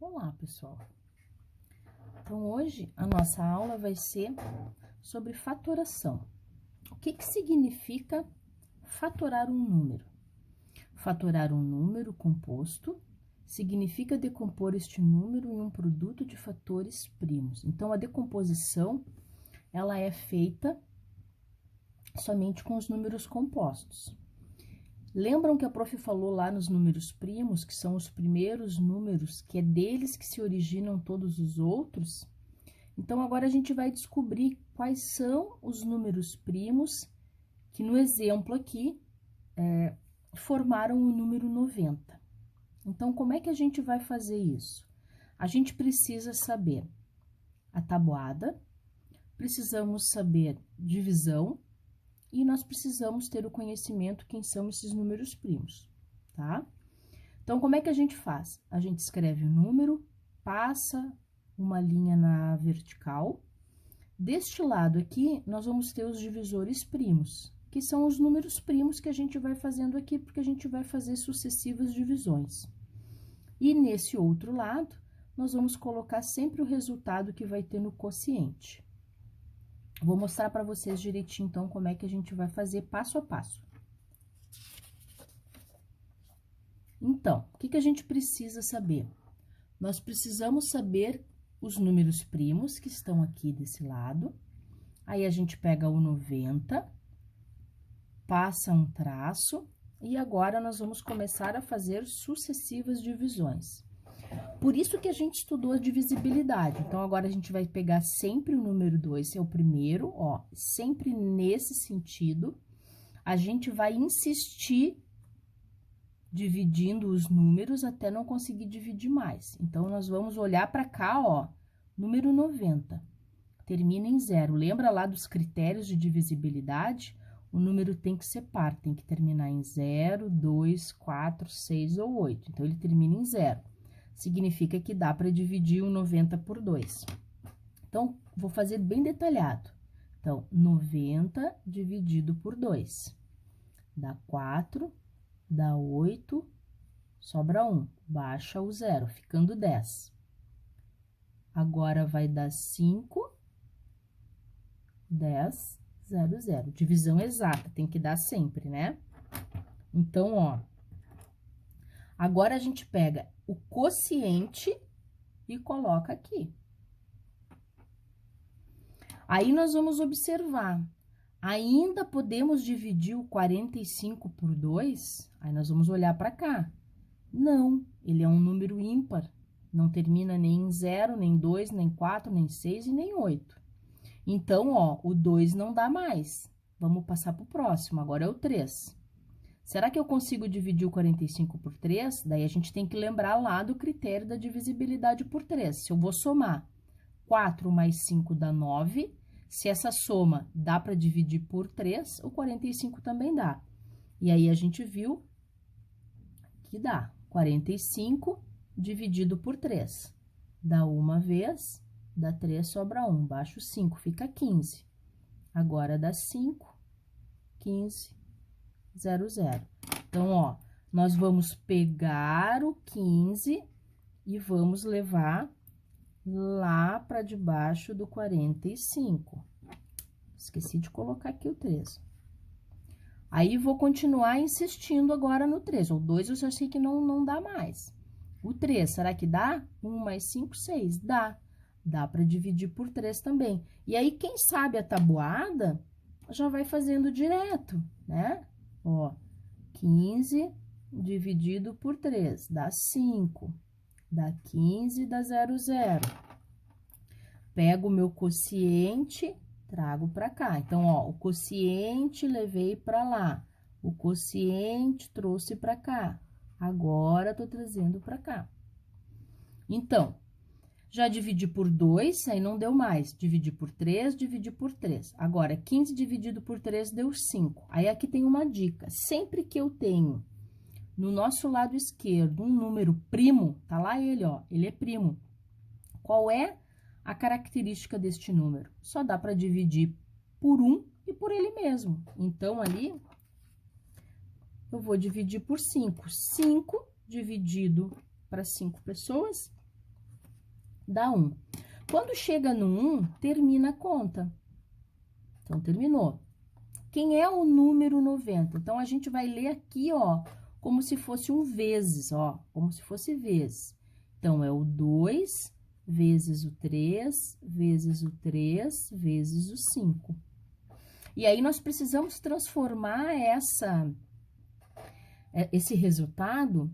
Olá, pessoal! Então, hoje a nossa aula vai ser sobre fatoração. O que significa fatorar um número? Fatorar um número composto significa decompor este número em um produto de fatores primos. Então, a decomposição, ela é feita somente com os números compostos. Lembram que a prof falou lá nos números primos, que são os primeiros números, que é deles que se originam todos os outros? Então, agora a gente vai descobrir quais são os números primos que, no exemplo aqui, formaram o número 90. Então, como é que a gente vai fazer isso? A gente precisa saber a tabuada, precisamos saber divisão, e nós precisamos ter o conhecimento quem são esses números primos, tá? Então, como é que a gente faz? A gente escreve o número, passa uma linha na vertical. Deste lado aqui, nós vamos ter os divisores primos, que são os números primos que a gente vai fazendo aqui, porque a gente vai fazer sucessivas divisões. E nesse outro lado, nós vamos colocar sempre o resultado que vai ter no quociente. Vou mostrar para vocês direitinho, então, como é que a gente vai fazer passo a passo. Então, o que a gente precisa saber? Nós precisamos saber os números primos que estão aqui desse lado. Aí, a gente pega o 90, passa um traço, e agora nós vamos começar a fazer sucessivas divisões. Por isso que a gente estudou a divisibilidade. Então, agora a gente vai pegar sempre o número 2, esse é o primeiro, ó, sempre nesse sentido. A gente vai insistir dividindo os números até não conseguir dividir mais. Então, nós vamos olhar para cá, ó, número 90, termina em 0. Lembra lá dos critérios de divisibilidade? O número tem que ser par, tem que terminar em 0, 2, 4, 6 ou 8. Então, ele termina em 0. Significa que dá para dividir o 90 por 2. Então, vou fazer bem detalhado. Então, 90 dividido por 2. Dá 4, dá 8, sobra 1. Baixa o 0, ficando 10. Agora, vai dar 5, 10, 0, 0. Divisão exata, tem que dar sempre, né? Então, ó, agora a gente pega o quociente e coloca aqui. Aí, nós vamos observar. Ainda podemos dividir o 45 por 2? Aí, nós vamos olhar para cá. Não, ele é um número ímpar. Não termina nem em 0, nem 2, nem 4, nem 6 e nem 8. Então, ó, o 2 não dá mais. Vamos passar para o próximo, agora é o 3. Será que eu consigo dividir o 45 por 3? Daí, a gente tem que lembrar lá do critério da divisibilidade por 3. Se eu vou somar 4 mais 5 dá 9, se essa soma dá para dividir por 3, o 45 também dá. E aí, a gente viu que dá 45 dividido por 3. Dá uma vez, dá 3, sobra 1. Baixa o 5, fica 15. Agora, dá 5, 15, 0, 0. Então, ó, nós vamos pegar o 15 e vamos levar lá para debaixo do 45. Esqueci de colocar aqui o 3. Aí, vou continuar insistindo agora no 3. O 2 eu já sei que não dá mais. O 3, será que dá? 1 mais 5, 6. Dá. Dá para dividir por 3 também. E aí, quem sabe a tabuada, já vai fazendo direto, né? Ó, 15 dividido por 3, dá 5. Dá 15, dá 0, 0. Pego o meu quociente, trago para cá. Então, ó, o quociente levei para lá. O quociente trouxe para cá. Agora, tô trazendo para cá. Então, já dividi por 2, aí não deu mais. Dividi por 3, dividi por 3. Agora, 15 dividido por 3 deu 5. Aí, aqui tem uma dica. Sempre que eu tenho no nosso lado esquerdo um número primo, tá lá ele, ó, ele é primo. Qual é a característica deste número? Só dá para dividir por 1 e por ele mesmo. Então, ali, eu vou dividir por 5. 5 dividido para 5 pessoas dá 1. Quando chega no 1, termina a conta. Então, terminou. Quem é o número 90? Então, a gente vai ler aqui, ó, como se fosse um vezes, ó, como se fosse vezes. Então, é o 2 vezes o 3, vezes o 3, vezes o 5. E aí, nós precisamos transformar esse resultado,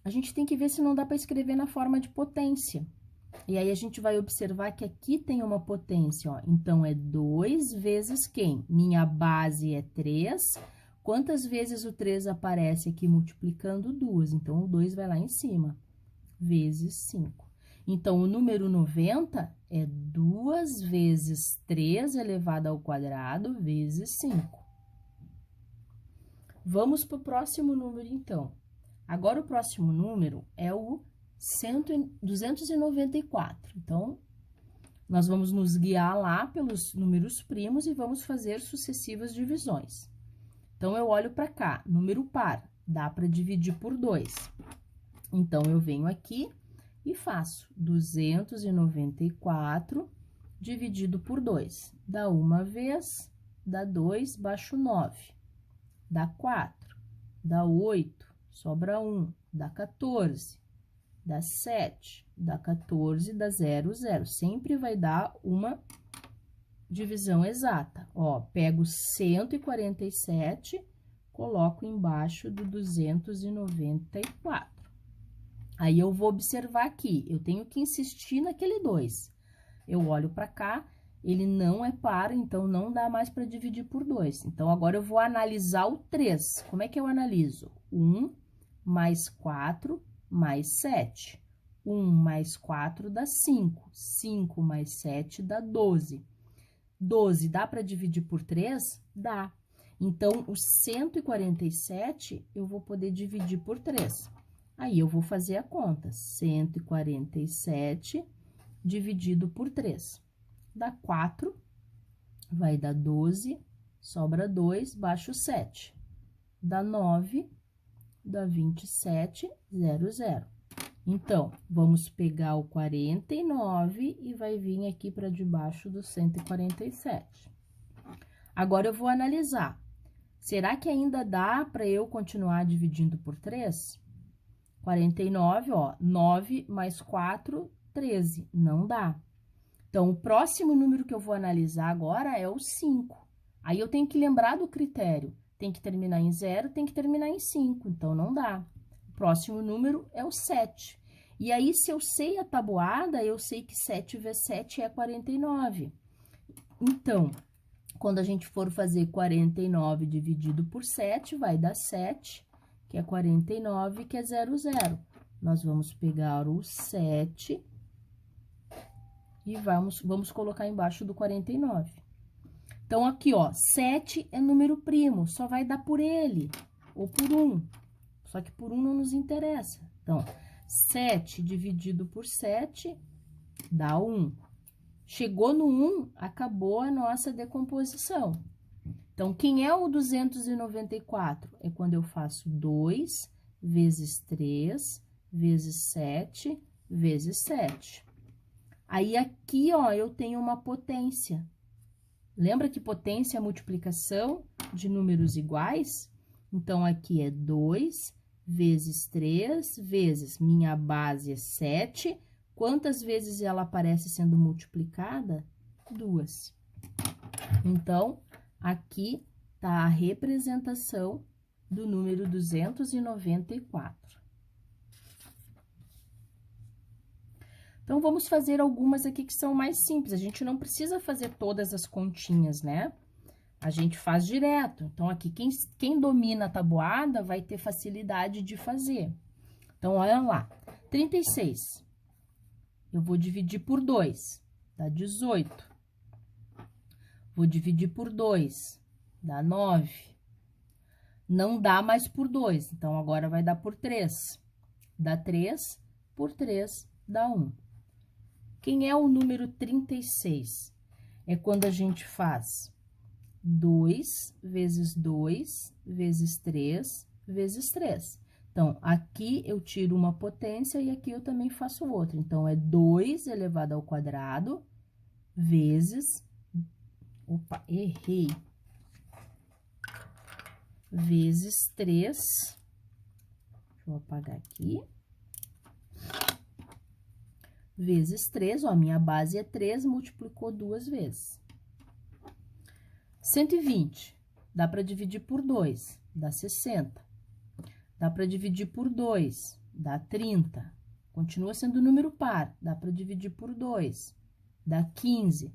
a gente tem que ver se não dá para escrever na forma de potência. E aí, a gente vai observar que aqui tem uma potência, ó. Então, é 2 vezes quem? Minha base é 3. Quantas vezes o 3 aparece aqui multiplicando? 2. Então, o 2 vai lá em cima, vezes 5. Então, o número 90 é 2 vezes 3 elevado ao quadrado, vezes 5. Vamos para o próximo número, então. Agora, o próximo número é o 294. Então, nós vamos nos guiar lá pelos números primos e vamos fazer sucessivas divisões. Então, eu olho para cá, número par, dá para dividir por 2. Então, eu venho aqui e faço 294 dividido por 2. Dá uma vez, dá 2, baixo 9. Dá 4, dá 8, sobra 1, dá 14. Dá 7, dá 14, dá 0, 0. Sempre vai dar uma divisão exata. Ó, pego 147, coloco embaixo do 294. Aí, eu vou observar aqui, eu tenho que insistir naquele 2. Eu olho para cá, ele não é par, então não dá mais para dividir por 2. Então, agora eu vou analisar o 3. Como é que eu analiso? 1 mais 4 mais 7. 1 mais 4 dá 5. 5 mais 7 dá 12. 12 dá para dividir por 3? Dá. Então, o 147 eu vou poder dividir por 3. Aí, eu vou fazer a conta. 147 dividido por 3. Dá 4, vai dar 12, sobra 2, baixo 7. Dá 9, dá 27, 0, 0. Então, vamos pegar o 49 e vai vir aqui para debaixo do 147. Agora, eu vou analisar. Será que ainda dá para eu continuar dividindo por 3? 49, ó, 9 mais 4, 13. Não dá. Então, o próximo número que eu vou analisar agora é o 5. Aí, eu tenho que lembrar do critério. Tem que terminar em 0, tem que terminar em 5. Então, não dá. O próximo número é o 7. E aí, se eu sei a tabuada, eu sei que 7 vezes 7 é 49. Então, quando a gente for fazer 49 dividido por 7, vai dar 7, que é 49, que é 0, 0. Nós vamos pegar o 7 e vamos colocar embaixo do 49. Então, aqui, ó, 7 é número primo, só vai dar por ele, ou por 1. Só que por 1 não nos interessa. Então, 7 dividido por 7 dá 1. Chegou no 1, acabou a nossa decomposição. Então, quem é o 294? É quando eu faço 2 vezes 3 vezes 7 vezes 7. Aí, aqui, ó, eu tenho uma potência. Lembra que potência é multiplicação de números iguais? Então, aqui é 2 vezes 3 vezes minha base é 7. Quantas vezes ela aparece sendo multiplicada? 2. Então, aqui está a representação do número 294. Então, vamos fazer algumas aqui que são mais simples. A gente não precisa fazer todas as continhas, né? A gente faz direto. Então, aqui, quem domina a tabuada vai ter facilidade de fazer. Então, olha lá. 36. Eu vou dividir por 2, dá 18. Vou dividir por 2, dá 9. Não dá mais por 2, então, agora vai dar por 3. Dá 3, por 3, dá 1. Quem é o número 36? É quando a gente faz 2 vezes 2 vezes 3 vezes 3. Então, aqui eu tiro uma potência e aqui eu também faço outra. Então, é 2 elevado ao quadrado vezes... Opa, errei. Vezes 3. Deixa eu apagar aqui. Vezes 3, ó, a minha base é 3, multiplicou 2 vezes. 120, dá para dividir por 2, dá 60. Dá para dividir por 2, dá 30. Continua sendo número par, dá para dividir por 2, dá 15.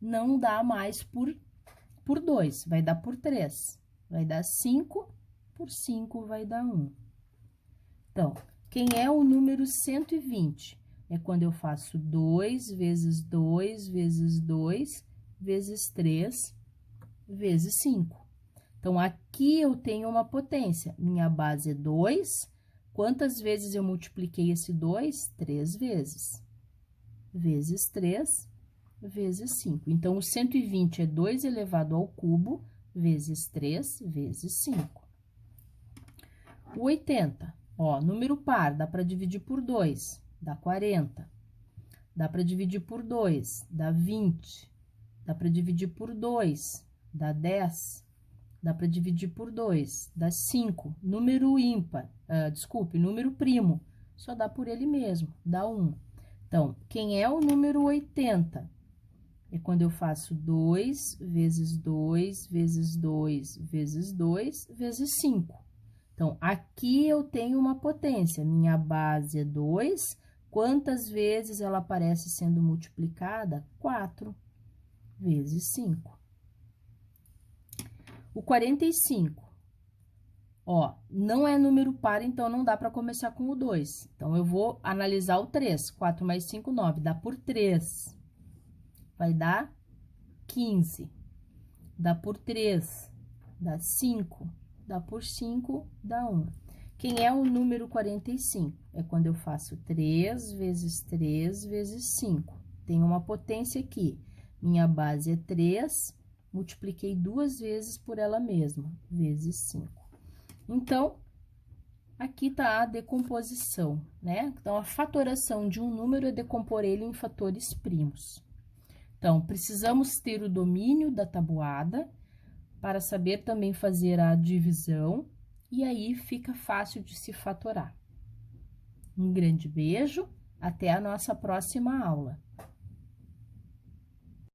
Não dá mais por 2, vai dar por 3. Vai dar 5, por 5 vai dar 1. Então, quem é o número 120? É quando eu faço 2 vezes 2 vezes 2 vezes 3 vezes 5. Então, aqui eu tenho uma potência. Minha base é 2. Quantas vezes eu multipliquei esse 2? 3 vezes. Vezes 3, vezes 5. Então, o 120 é 2 elevado ao cubo, vezes 3, vezes 5. O 80, ó, número par, dá para dividir por 2, dá 40. Dá para dividir por 2, dá 20. Dá para dividir por 2, dá 10. Dá para dividir por 2, dá 5. Número ímpar, desculpe, número primo, só dá por ele mesmo, dá 1. Então, quem é o número 80? É quando eu faço 2 vezes 2 vezes 2 vezes 2 vezes 5. Então, aqui eu tenho uma potência, minha base é 2. Quantas vezes ela aparece sendo multiplicada? 4 vezes 5. O 45, ó, não é número par, então não dá para começar com o 2. Então, eu vou analisar o 3. 4 mais 5, 9. Dá por 3. Vai dar 15. Dá por 3. Dá 5. Dá por 5, dá 1. Quem é o número 45? É quando eu faço 3 vezes 3 vezes 5. Tem uma potência aqui. Minha base é 3. Multipliquei 2 vezes por ela mesma, vezes 5. Então, aqui tá a decomposição, né? Então, a fatoração de um número é decompor ele em fatores primos. Então, precisamos ter o domínio da tabuada para saber também fazer a divisão, e aí fica fácil de se fatorar. Um grande beijo, até a nossa próxima aula.